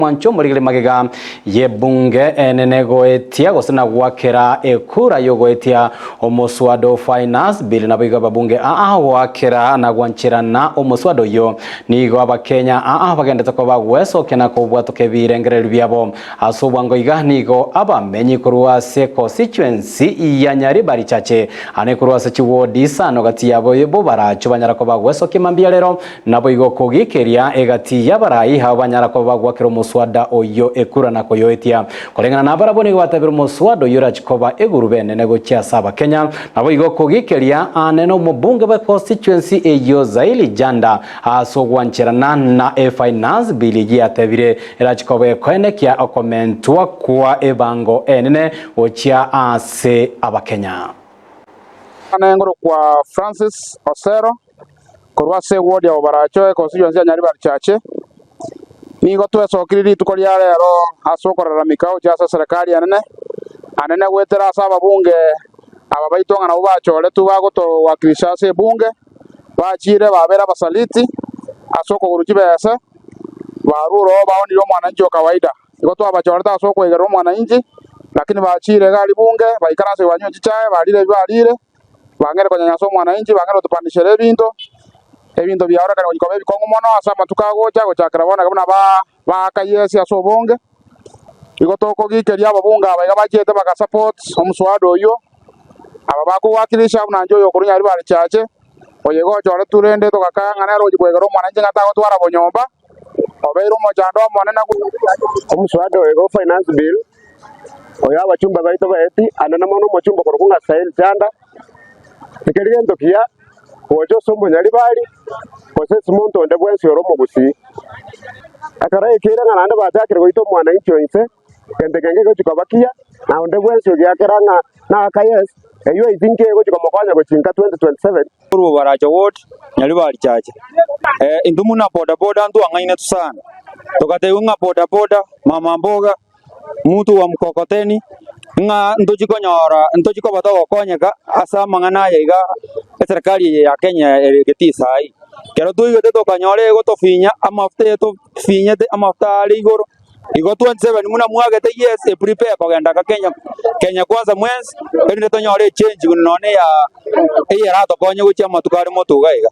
Mwancho murigile magega ye bunge enene goetia gosena gwakera ekura yo goetia omoswado finance bill na biga babunge gwakera na gwanchirana omoswado yo nigo abakenya bagendete ko bagweso kena ko bwatoke birengerero byabo asobwango iga nigo abamenyi kurwase constituency ya Nyaribari chache ane kurwase chiwodisa no gati yabo yebo baracho banyara ko bagweso kimambia lero nabo igo kogikeria egati yabarayi habanyara ko bagwakera muswada oyo ekura na koyoetia kolengana na baraboni gwatabira muswada oyo rachikoba egurubene nego chia saba Kenya nabo igo kogikeria aneno mubunge ba constituency eyo Zaili Janda asogwancherana na finance bill yatabire rachikoba ekonekia okomentwa kwa ebango enene ochia ase abakenya anengoro kwa Francis Osero kurwase ward ya Obaracho constituency ya Nyaribari chache nigo twesokiriri tukoria rero asokorera mikao cha serikali anene gwetera asaba bunge aba baitongana nabo bachore tubagoto wakilisha se bunge bachire babera basaliti asoko guruki bese baruro baoniro mwananchi wa kawaida nigo twabachore ta asoko egero mwananchi lakini bachire gali bunge baikarase wanyo chichae balire bangere konyanya so mwananchi bangere tupandishere ebinto byahora kana gikobe bikongo mono asama tukagocha gochakira bona kabona ba kayesi asobonge igotoko gikeria ababunga abaiga bachete baka support omuswado oyo aba bakuwakilisha bunanjo yo kurunya Nyaribari chache oyego chore turende tokakangana roji kwegero mwananje ngata gotwara bonyomba obeiro mojando monena omuswado ego finance bill oya abachumba baito beti anana mono mochumba korukunga Zaili Janda ikirigento kia ojo sombo Nyaribari kosesi muntu onde bwensi oromo gusi akara ikira ngana batakire goito mwananchi onse kende kenge go chikabakia na onde bwensi ogiakera na akayes eyo izinke go chikomokonya go chinka 2027 uru baracho ward Nyaribari chache indumu na boda ndu angaine tusana tokate unga boda mama mboga mtu wa mkokoteni nga ntojiko nyora ntojiko batawo konyeka asa mangana yiga serikali ya Kenya egetisa ai kero tuige to kanyore go to finya amafte to finya te amafta ligoro igo 27 muna mwagete yes prepare kogenda ka Kenya kwanza mwenzi ende to nyore change none ya rato konye guchi amatukari motuga iga